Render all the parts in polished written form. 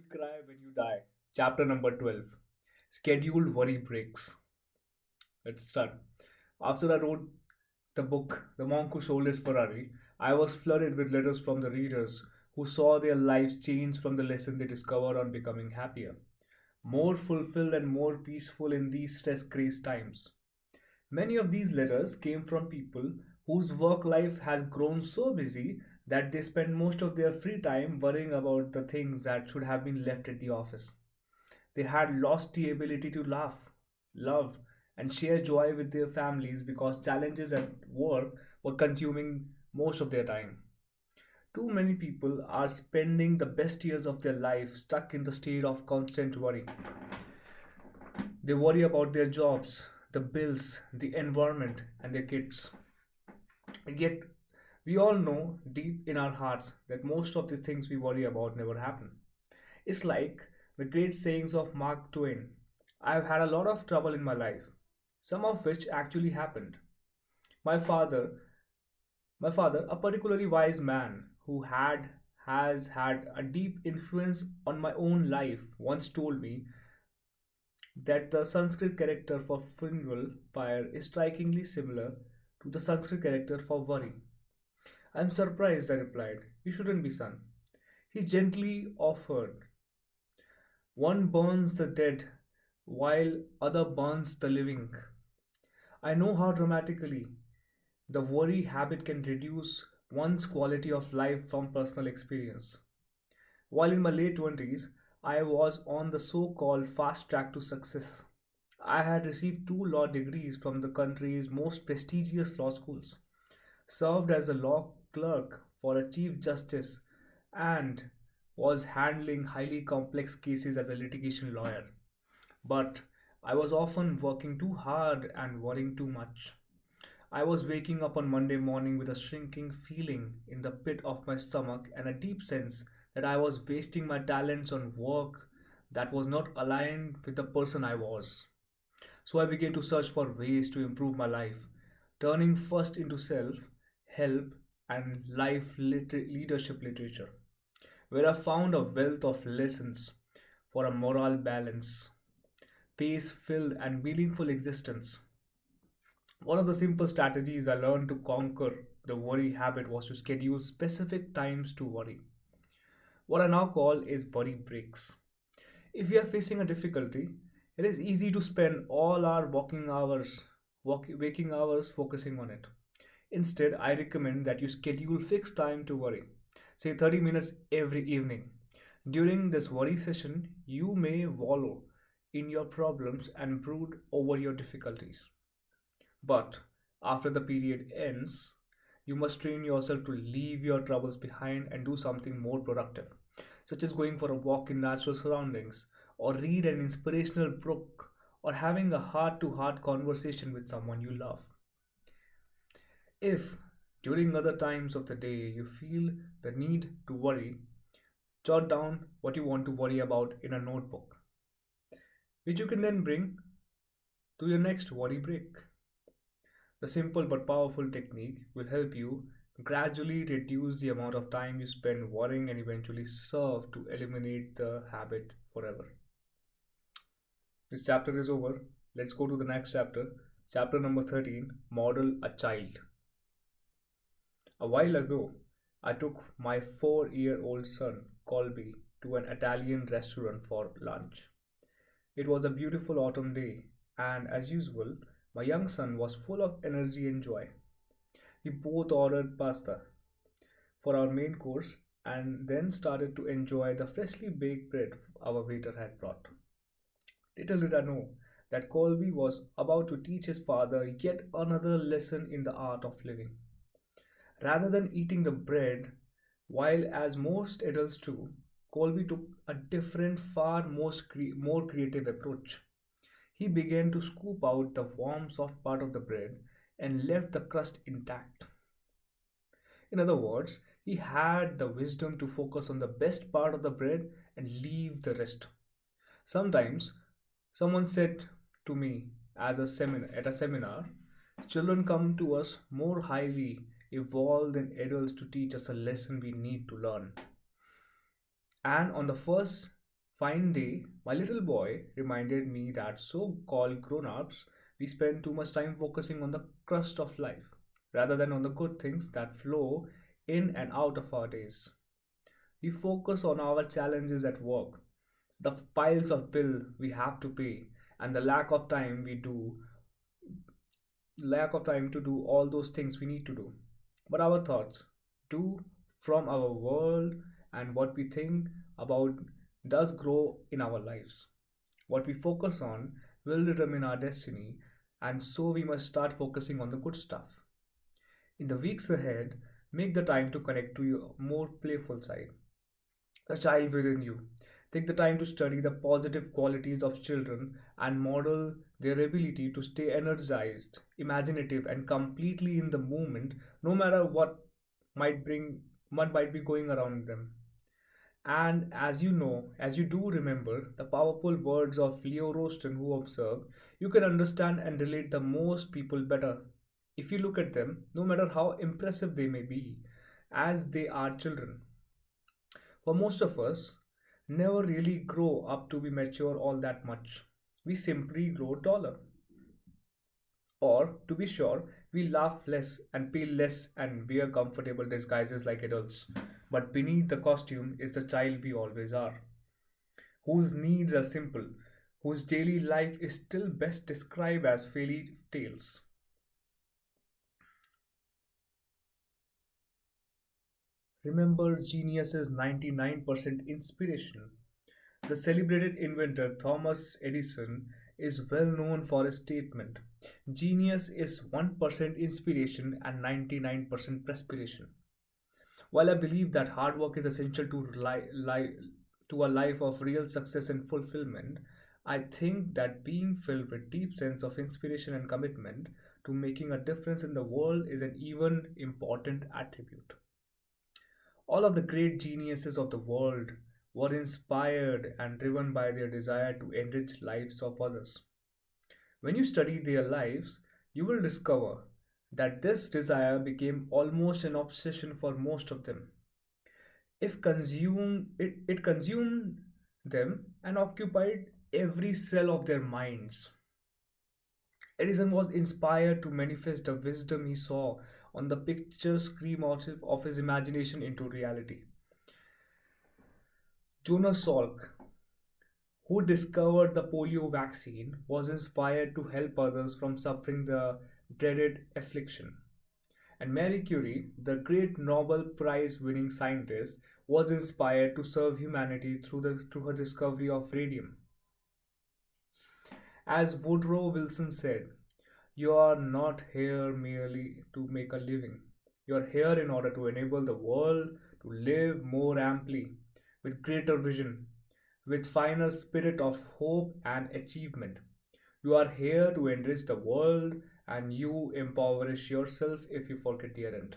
Cry When You Die, chapter number 12. Scheduled worry breaks. Let's start. After I wrote the book, The Monk Who Sold His Ferrari, I was flooded with letters from the readers who saw their lives change from the lesson they discovered on becoming happier, more fulfilled, and more peaceful in these stress crazed times. Many of these letters came from people whose work life has grown so busy that they spend most of their free time worrying about the things that should have been left at the office. They had lost the ability to laugh, love, and share joy with their families because challenges at work were consuming most of their time. Too many people are spending the best years of their life stuck in the state of constant worry. They worry about their jobs, the bills, the environment, and their kids. Yet, we all know deep in our hearts that most of the things we worry about never happen. It's like the great sayings of Mark Twain: I've had a lot of trouble in my life, some of which actually happened. My father, my father, a particularly wise man who has had a deep influence on my own life, once told me that the Sanskrit character for funeral pyre is strikingly similar to the Sanskrit character for worry. I'm surprised, I replied. You shouldn't be, son. He gently offered. One burns the dead while other burns the living. I know how dramatically the worry habit can reduce one's quality of life from personal experience. While in my late 20s, I was on the so called fast track to success. I had received two law degrees from the country's most prestigious law schools, served as a law clerk for a chief justice, and was handling highly complex cases as a litigation lawyer. But I was often working too hard and worrying too much. I was waking up on Monday morning with a shrinking feeling in the pit of my stomach and a deep sense that I was wasting my talents on work that was not aligned with the person I was. So I began to search for ways to improve my life, turning first into self help and leadership literature, where I found a wealth of lessons for a moral balance, pace filled, and meaningful existence. One of the simple strategies I learned to conquer the worry habit was to schedule specific times to worry. What I now call is worry breaks. If we are facing a difficulty, it is easy to spend all our waking hours focusing on it. Instead, I recommend that you schedule fixed time to worry, say 30 minutes every evening. During this worry session, you may wallow in your problems and brood over your difficulties. But after the period ends, you must train yourself to leave your troubles behind and do something more productive, such as going for a walk in natural surroundings, or read an inspirational book, or having a heart to heart conversation with someone you love. If during other times of the day you feel the need to worry, jot down what you want to worry about in a notebook, which you can then bring to your next worry break. The simple but powerful technique will help you gradually reduce the amount of time you spend worrying and eventually serve to eliminate the habit forever. This chapter is over. Let's go to the next chapter. Chapter number 13: Model a Child. A while ago, I took my 4-year-old son, Colby, to an Italian restaurant for lunch. It was a beautiful autumn day, and as usual, my young son was full of energy and joy. We both ordered pasta for our main course and then started to enjoy the freshly baked bread our waiter had brought. Little did I know that Colby was about to teach his father yet another lesson in the art of living. Rather than eating the bread, while as most adults do, Colby took a different, more creative approach. He began to scoop out the warm, soft part of the bread and left the crust intact. In other words, he had the wisdom to focus on the best part of the bread and leave the rest. Sometimes, someone said to me at a seminar, children come to us more highly evolved than adults to teach us a lesson we need to learn. And on the first Fine day, my little boy reminded me that so called grown ups, we spend too much time focusing on the crust of life rather than on the good things that flow in and out of our days. We focus on our challenges at work, the piles of bill we have to pay, and the lack of time to do all those things we need to do. But our thoughts do from our world and what we think about does grow in our lives. What we focus on will determine our destiny, and so we must start focusing on the good stuff. In the weeks ahead, make the time to connect to your more playful side, a child within you. Take the time to study the positive qualities of children and model their ability to stay energized, imaginative, and completely in the moment, no matter might bring what might be going around them. And as you do remember the powerful words of Leo Roston, who observed, you can understand and relate the most people better if you look at them, no matter how impressive they may be, as they are children. For most of us, never really grow up to be mature all that much. We simply grow taller. Or, to be sure, we laugh less and pay less and wear comfortable disguises like adults. But beneath the costume is the child we always are, whose needs are simple, whose daily life is still best described as fairy tales. Remember, genius is 99% inspiration. The celebrated inventor Thomas Edison is well known for his statement: genius is 1% inspiration and 99% perspiration. While I believe that hard work is essential to a life of real success and fulfillment, I think that being filled with deep sense of inspiration and commitment to making a difference in the world is an even important attribute. All of the great geniuses of the world were inspired and driven by their desire to enrich lives of others. When you study their lives, you will discover that this desire became almost an obsession for most of them. It consumed them and occupied every cell of their minds. Edison was inspired to manifest the wisdom he saw on the picture screen of his imagination into reality. Jonas Salk, who discovered the polio vaccine, was inspired to help others from suffering the dreaded affliction. And Marie Curie, the great Nobel Prize winning scientist, was inspired to serve humanity through her discovery of radium. As Woodrow Wilson said, you are not here merely to make a living. You are here in order to enable the world to live more amply, with greater vision, with finer spirit of hope and achievement. You are here to enrich the world and you impoverish yourself if you forget the errand.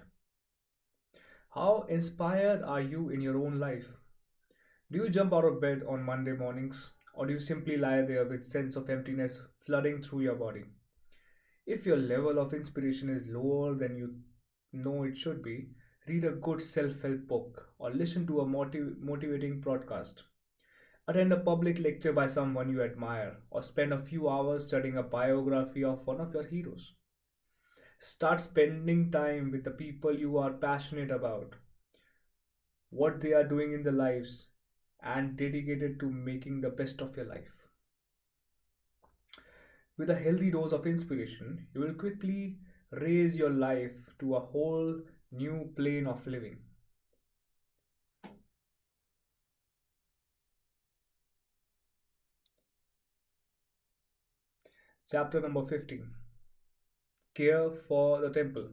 How inspired are you in your own life? Do you jump out of bed on Monday mornings or do you simply lie there with sense of emptiness flooding through your body? If your level of inspiration is lower than you know it should be, read a good self-help book or listen to a motivating broadcast. Attend a public lecture by someone you admire, or spend a few hours studying a biography of one of your heroes. Start spending time with the people you are passionate about, what they are doing in their lives, and dedicated to making the best of your life. With a healthy dose of inspiration, you will quickly raise your life to a whole new plane of living. Chapter number 15: Care for the Temple.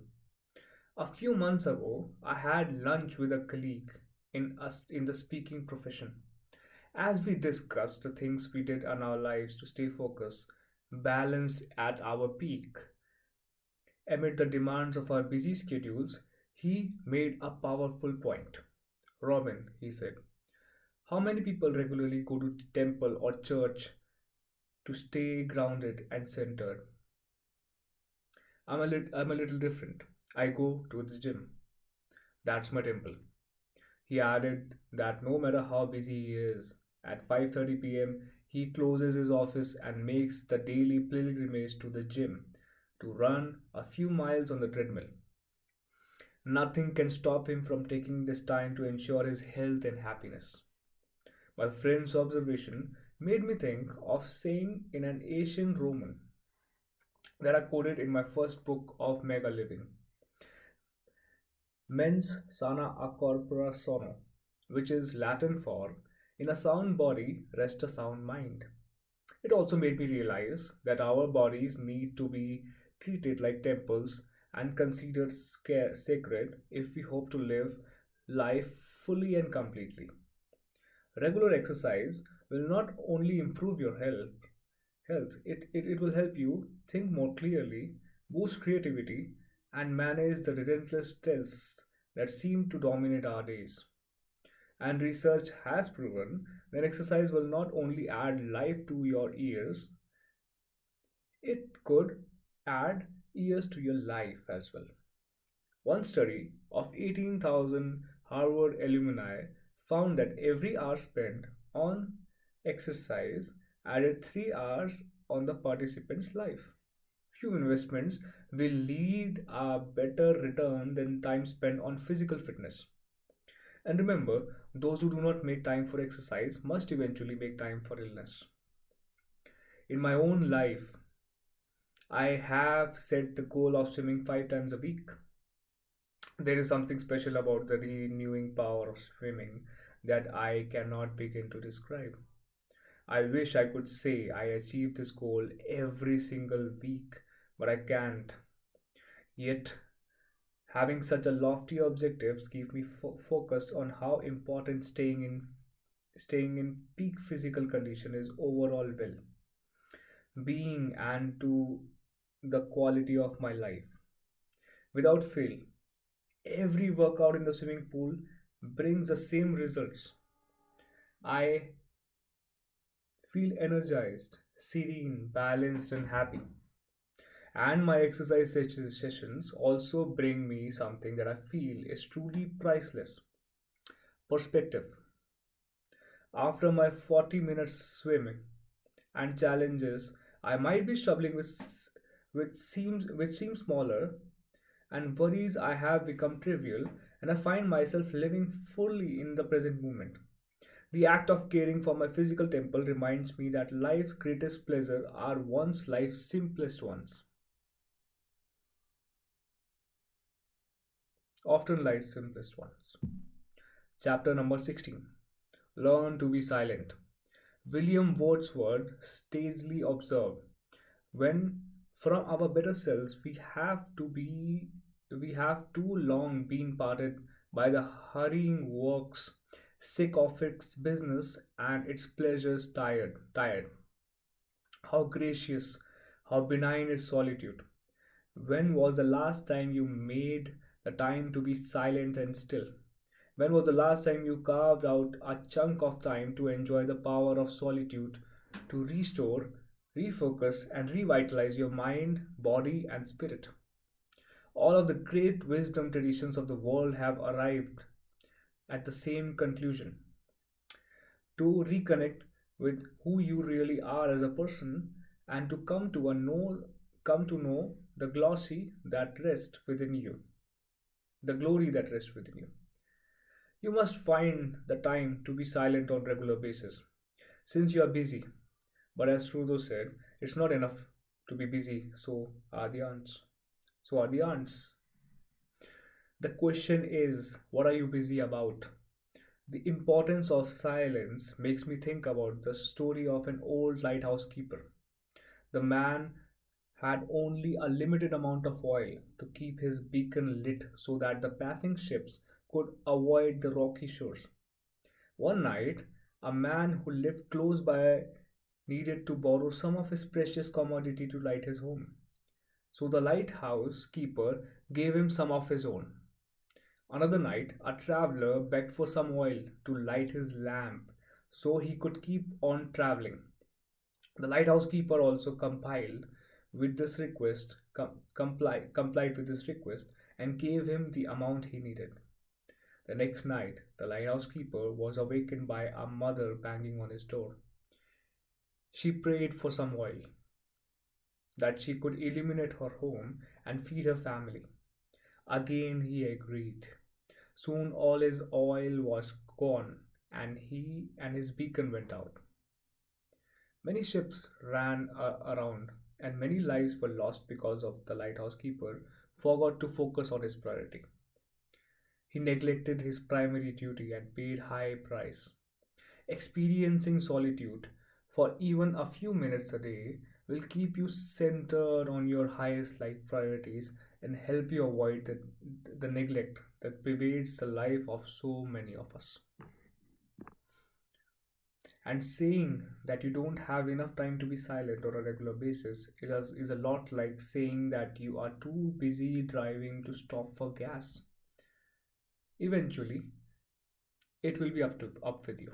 A few months ago, I had lunch with a colleague in the speaking profession. As we discussed the things we did in our lives to stay focused, balanced at our peak, amid the demands of our busy schedules, he made a powerful point. Robin, he said, how many people regularly go to temple or church to stay grounded and centered? I'm a little different. I go to the gym. That's my temple. He added that no matter how busy he is, At 5:30 p.m., he closes his office and makes the daily pilgrimage to the gym to run a few miles on the treadmill. Nothing can stop him from taking this time to ensure his health and happiness. My friend's observation made me think of saying in an ancient Roman that I quoted in my first book of Mega Living: mens sana a corpora sono, which is Latin for in a sound body rest a sound mind. It also made me realize that our bodies need to be treated like temples and considered sacred if we hope to live life fully and completely. Regular exercise will not only improve your health, it will help you think more clearly, boost creativity, and manage the relentless stress that seem to dominate our days. And research has proven that exercise will not only add life to your years, it could add years to your life as well. One study of 18,000 Harvard alumni found that every hour spent on exercise added 3 hours on the participant's life. Few investments will lead a better return than time spent on physical fitness. And remember, those who do not make time for exercise must eventually make time for illness. In my own life, I have set the goal of swimming 5 times a week. There is something special about the renewing power of swimming that I cannot begin to describe. I wish I could say I achieved this goal every single week, but I can't. Yet, having such a lofty objectives keep me focused on how important staying in peak physical condition is overall well being and to the quality of my life. Without fail, every workout in the swimming pool brings the same results. I feel energized, serene, balanced, and happy. And my exercise sessions also bring me something that I feel is truly priceless: perspective. After my 40 minutes swimming and challenges, I might be struggling which seems smaller, and worries I have become trivial, and I find myself living fully in the present moment. The act of caring for my physical temple reminds me that life's greatest pleasure are once life's simplest ones. Often life's simplest ones. Chapter number 16. Learn to be silent. William Wordsworth stagely observed, when from our better selves we have too long been parted by the hurrying works, sick of its business and its pleasures tired. How gracious, how benign is solitude. When was the last time you made the time to be silent and still? When was the last time you carved out a chunk of time to enjoy the power of solitude, to restore, refocus, and revitalize your mind, body, and spirit? All of the great wisdom traditions of the world have arrived at the same conclusion: to reconnect with who you really are as a person, and to come to know the glossy that rests within you, the glory that rests within you. You must find the time to be silent on regular basis, since you are busy. But as Trudeau said, it's not enough to be busy, so are the ants. So are the ants. The question is, what are you busy about? The importance of silence makes me think about the story of an old lighthouse keeper. The man had only a limited amount of oil to keep his beacon lit so that the passing ships could avoid the rocky shores. One night, a man who lived close by needed to borrow some of his precious commodity to light his home. So the lighthouse keeper gave him some of his own. Another night, a traveler begged for some oil to light his lamp so he could keep on traveling. The lighthouse keeper also complied with this request and gave him the amount he needed. The next night, the lighthouse keeper was awakened by a mother banging on his door. She prayed for some oil, that she could illuminate her home and feed her family. Again he agreed. Soon all his oil was gone, and he and his beacon went out. Many ships ran around, and many lives were lost because of the lighthouse keeper forgot to focus on his priority. He neglected his primary duty and paid high price. Experiencing solitude for even a few minutes a day will keep you centered on your highest life priorities and help you avoid the neglect that pervades the life of so many of us. And saying that you don't have enough time to be silent on a regular basis is a lot like saying that you are too busy driving to stop for gas. Eventually, it will be up with you.